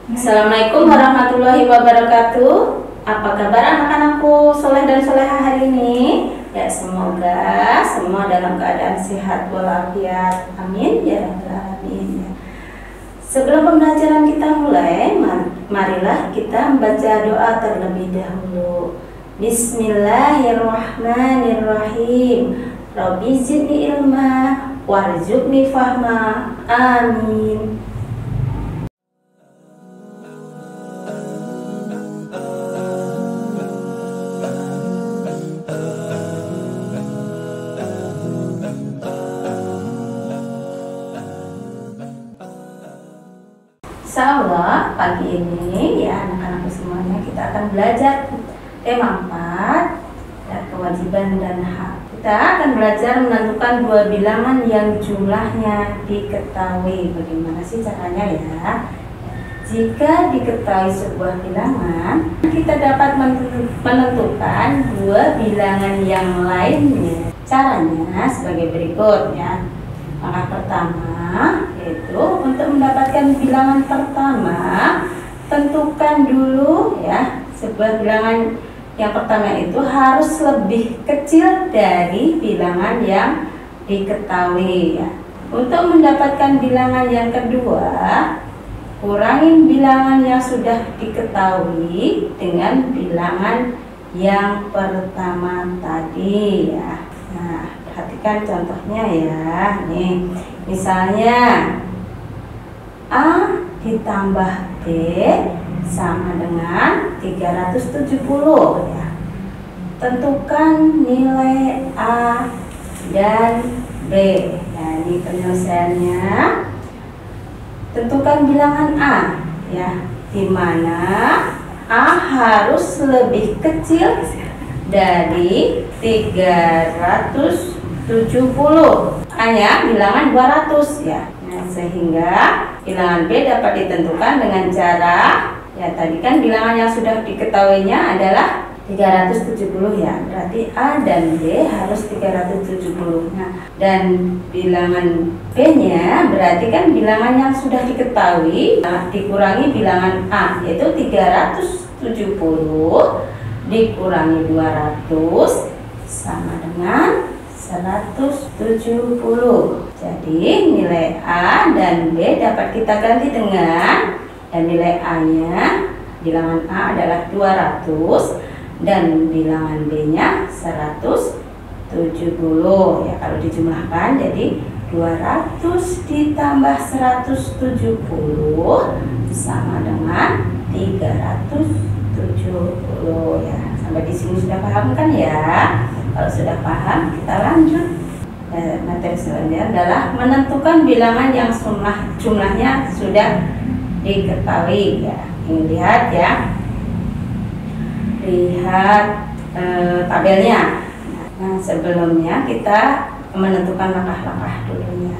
Assalamualaikum warahmatullahi wabarakatuh. Apa kabar anak-anakku soleh dan soleha hari ini? Ya, semoga semua dalam keadaan sehat walafiat. Amin ya rabbal alamin. Sebelum pembelajaran kita mulai, marilah kita membaca doa terlebih dahulu. Bismillahirrahmanirrahim. Rabbi zidni ilma warzuqni fahma. Amin. Insyaallah pagi ini ya anak-anakku semuanya kita akan belajar tema 4 ya, kewajiban dan hak. Kita akan belajar menentukan dua bilangan yang jumlahnya diketahui. Bagaimana sih caranya ya? Jika diketahui sebuah bilangan, kita dapat menentukan dua bilangan yang lainnya. Caranya sebagai berikut ya. Langkah pertama yaitu untuk mendapatkan bilangan pertama, tentukan dulu ya sebuah bilangan yang pertama itu harus lebih kecil dari bilangan yang diketahui ya. Untuk mendapatkan bilangan yang kedua, kurangin bilangan yang sudah diketahui dengan bilangan yang pertama tadi ya. Nah, perhatikan contohnya ya. Nih, misalnya A ditambah B sama dengan 370 ya. Tentukan nilai A dan B. Nah, ini penyelesaiannya. Tentukan bilangan A ya, di mana A harus lebih kecil dari 370. A-nya bilangan 200 ya. Nah, sehingga bilangan B dapat ditentukan dengan cara ya, tadi kan bilangan yang sudah diketahuinya adalah 370 ya. Berarti A dan B harus 370. Nah, dan bilangan B-nya berarti kan bilangan yang sudah diketahui dikurangi bilangan A, yaitu 370 dikurangi 200 sama dengan 170. Jadi nilai A dan B dapat kita ganti dengan, dan nilai A-nya bilangan A adalah 200 dan bilangan B-nya 170 ya. Kalau dijumlahkan jadi 200 ditambah 170 sama dengan 370 ya. Sampai di sini sudah paham kan ya? Kalau sudah paham, kita lanjut. Materi selanjutnya adalah menentukan bilangan yang jumlahnya sudah diketahui ya. Ini lihat ya. Lihat tabelnya. Nah, sebelumnya kita menentukan langkah-langkah dulu ya.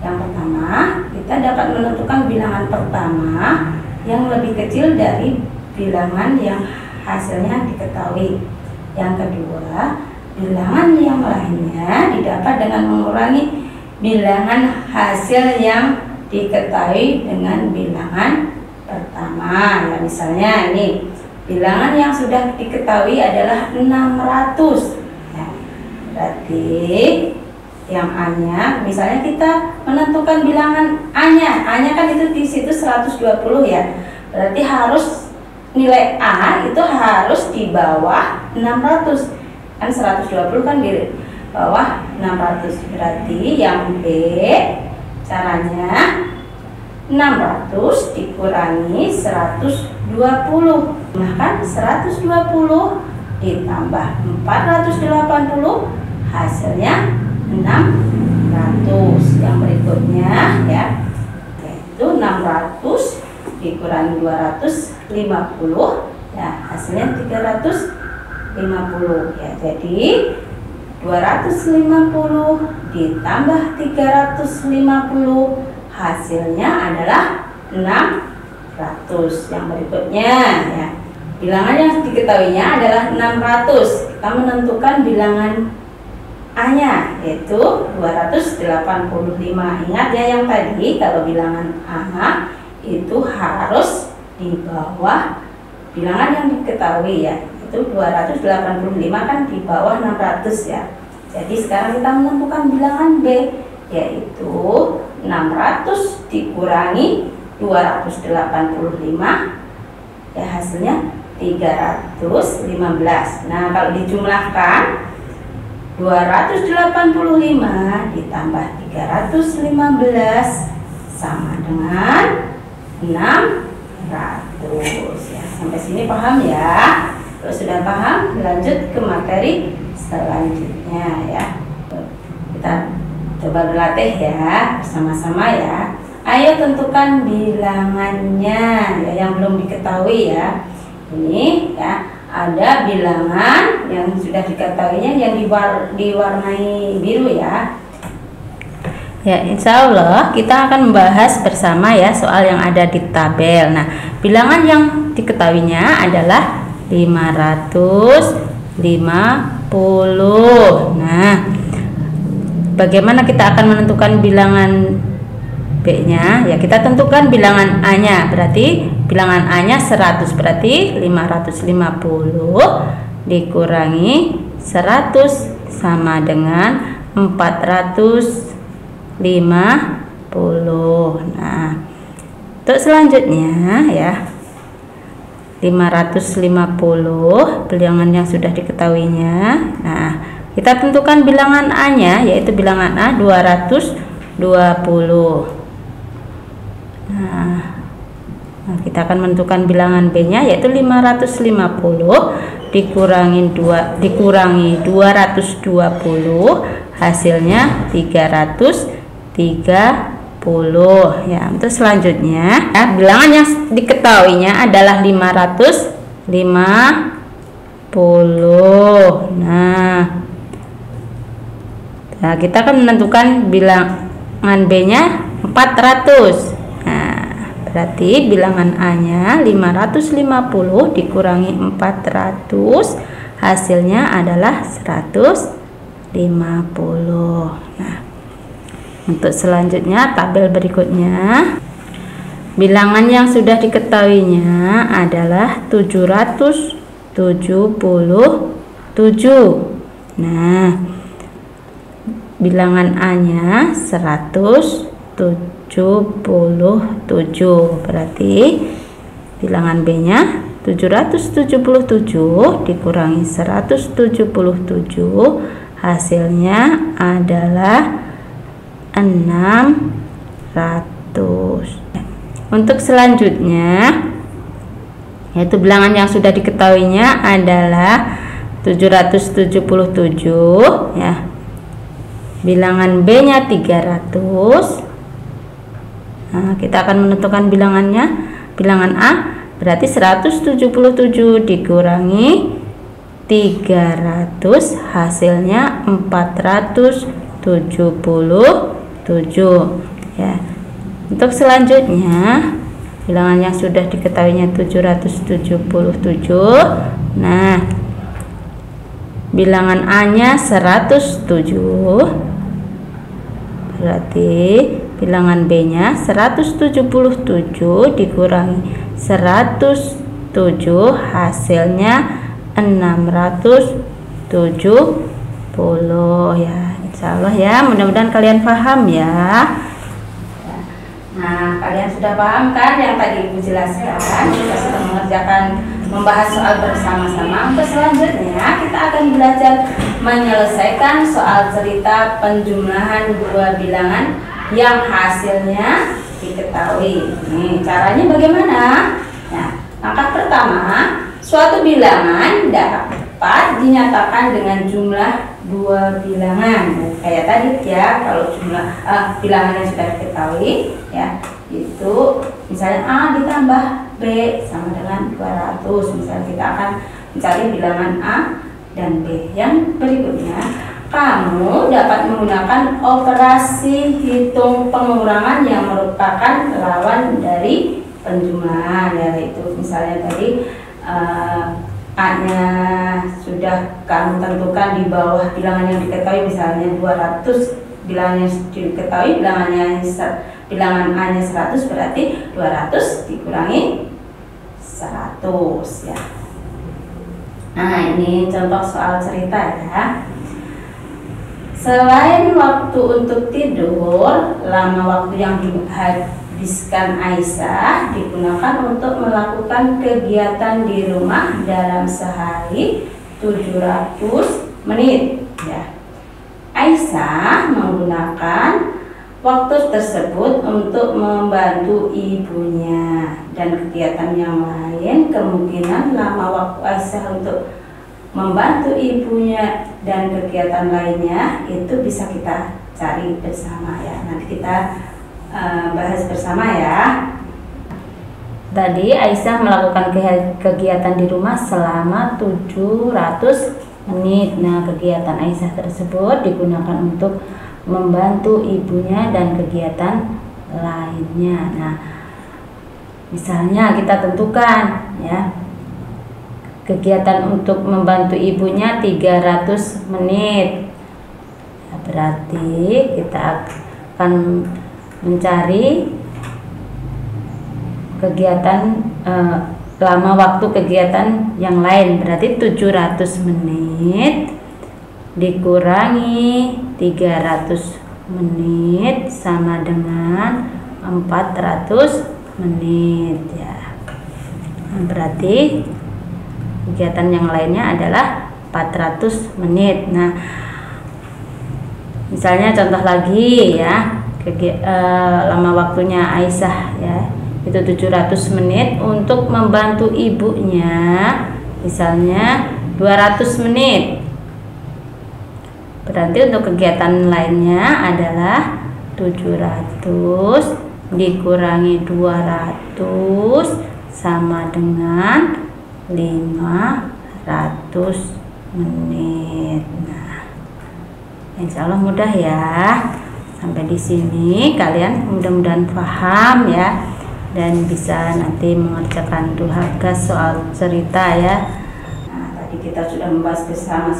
Yang pertama, kita dapat menentukan bilangan pertama yang lebih kecil dari bilangan yang hasilnya diketahui. Yang kedua, bilangan yang lainnya didapat dengan mengurangi bilangan hasil yang diketahui dengan bilangan pertama. Ya, misalnya ini bilangan yang sudah diketahui adalah 600 ya. Berarti yang A-nya, misalnya kita menentukan bilangan A-nya kan itu di situ 120 ya. Berarti harus nilai A itu harus di bawah 600. Kan 120 kan di bawah 600. Berarti yang B caranya 600 dikurangi 120. Bahkan 120 ditambah 480 hasilnya 600. Yang berikutnya ya, yaitu 600 dikurangi 250 ya, hasilnya 350 ya. Jadi 250 ditambah 350 hasilnya adalah 600. Yang berikutnya ya, bilangan yang diketahuinya adalah 600. Kita menentukan bilangan A-nya yaitu 285. Ingat ya yang tadi, kalau bilangan A itu harus di bawah bilangan yang diketahui ya. Itu 285 kan di bawah 600 ya. Jadi sekarang kita menentukan bilangan B, yaitu 600 dikurangi 285 ya, hasilnya 315. Nah, kalau dijumlahkan 285 ditambah 315 sama dengan 600 ya. Sampai sini paham ya? Kalau sudah paham, lanjut ke materi selanjutnya ya. Kita coba berlatih ya bersama-sama ya. Ayo tentukan bilangannya ya, yang belum diketahui ya. Ini ya, ada bilangan yang sudah diketahuinya yang diwarnai biru ya. Ya, insya Allah kita akan membahas bersama ya soal yang ada di tabel. Nah, bilangan yang diketahuinya adalah 550. Nah, bagaimana kita akan menentukan bilangan B-nya? Ya, kita tentukan bilangan A-nya. Berarti bilangan A-nya 100, berarti 550 dikurangi 100 sama dengan 450. Nah, untuk selanjutnya ya, 550 bilangan yang sudah diketahuinya. Nah, kita tentukan bilangan A-nya, yaitu bilangan A 220. Nah, kita akan menentukan bilangan B-nya, yaitu 550 dikurangi 220, hasilnya 330 ya. Untuk selanjutnya ya, bilangan yang diketahuinya adalah 550. Nah, kita akan menentukan bilangan B-nya 400. Nah, berarti bilangan A-nya 550 dikurangi 400, hasilnya adalah 150. Nah, untuk selanjutnya tabel berikutnya, bilangan yang sudah diketahuinya adalah 777. Nah, bilangan A-nya 177, berarti bilangan B-nya 777 dikurangi 177, hasilnya adalah 600. Untuk selanjutnya, yaitu bilangan yang sudah diketahuinya adalah 777 ya. Bilangan B-nya 300. Nah, kita akan menentukan bilangannya. Bilangan A berarti 177 dikurangi 300, hasilnya 477 ya. Untuk selanjutnya, bilangan yang sudah diketahuinya 777. Nah, bilangan A-nya 107, berarti bilangan B-nya 177 dikurangi 107, hasilnya 670 ya. Insya Allah ya, mudah-mudahan kalian paham ya. Nah, kalian sudah paham kan yang tadi Ibu jelaskan? Kita sudah membahas soal bersama-sama. Untuk selanjutnya kita akan belajar menyelesaikan soal cerita penjumlahan dua bilangan yang hasilnya diketahui. Nih, caranya bagaimana? Nah, langkah pertama, suatu bilangan dapat dinyatakan dengan jumlah dua bilangan. Kayak tadi ya, kalau jumlah bilangan yang sudah diketahui ya, itu misalnya A ditambah B sama dengan 200. Misalnya kita akan mencari bilangan A dan B. Yang berikutnya, kamu dapat menggunakan operasi hitung pengurangan yang merupakan lawan dari penjumlahan, yaitu misalnya tadi A-nya sudah kamu tentukan di bawah bilangan yang diketahui, misalnya 200, bilangan yang diketahui bilangannya bilangan A-nya 100, berarti 200 dikurangi 100 ya. Nah, ini contoh soal cerita ya. Selain waktu untuk tidur, lama waktu yang dihabiskan Aisyah digunakan untuk melakukan kegiatan di rumah dalam sehari 700 menit ya. Aisyah menggunakan waktu tersebut untuk membantu ibunya, dan kegiatan yang lain kemungkinan lama waktu Aisyah untuk membantu ibunya dan kegiatan lainnya itu bisa kita cari bersama ya. Nanti kita bahas bersama ya. Tadi Aisyah melakukan kegiatan di rumah selama 700 menit. Nah, kegiatan Aisyah tersebut digunakan untuk membantu ibunya dan kegiatan lainnya. Nah, misalnya kita tentukan ya, kegiatan untuk membantu ibunya 300 menit. Ya, berarti kita akan mencari kegiatan lama waktu kegiatan yang lain, berarti 700 menit dikurangi 300 menit sama dengan 400 menit ya. Berarti kegiatan yang lainnya adalah 400 menit. Nah, misalnya contoh lagi ya, lama waktunya Aisyah ya, itu 700 menit untuk membantu ibunya, misalnya 200 menit. Berarti untuk kegiatan lainnya adalah 700 dikurangi 200 sama dengan 500 menit. Nah, insya Allah mudah ya. Sampai di sini kalian mudah-mudahan paham ya, dan bisa nanti mengerjakan tugas soal cerita ya. Nah, tadi kita sudah membahas bersama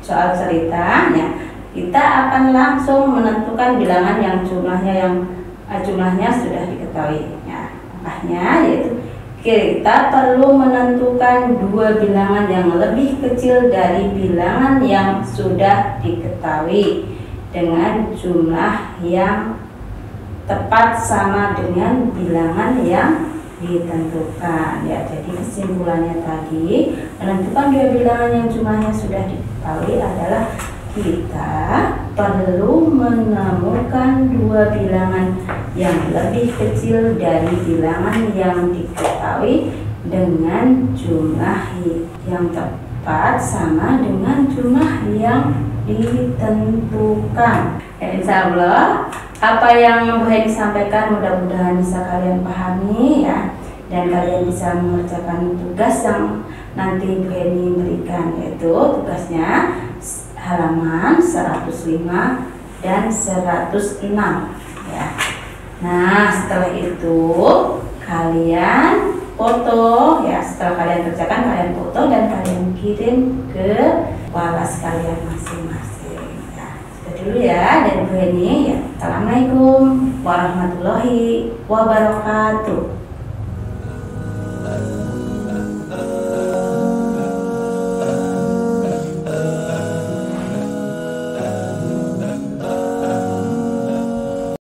soal cerita ya. Kita akan langsung menentukan bilangan yang jumlahnya sudah diketahui ya. Makanya yaitu kita perlu menentukan dua bilangan yang lebih kecil dari bilangan yang sudah diketahui dengan jumlah yang tepat sama dengan bilangan yang ditentukan ya. Jadi kesimpulannya tadi, menentukan dua bilangan yang jumlahnya sudah diketahui adalah kita perlu menemukan dua bilangan yang lebih kecil dari bilangan yang diketahui dengan jumlah yang tepat sama dengan jumlah yang ditentukan. Insya Allah apa yang Bu Heni sampaikan mudah-mudahan bisa kalian pahami ya, dan kalian bisa mengerjakan tugas yang nanti Bu Heni berikan, yaitu tugasnya halaman 105 dan 106 ya. Nah, setelah itu kalian foto ya, setelah kalian kerjakan kalian foto dan kalian kirim ke kelas kalian masing-masing ya. Sudah dulu ya dari Bu Heni ya. Assalamualaikum warahmatullahi wabarakatuh.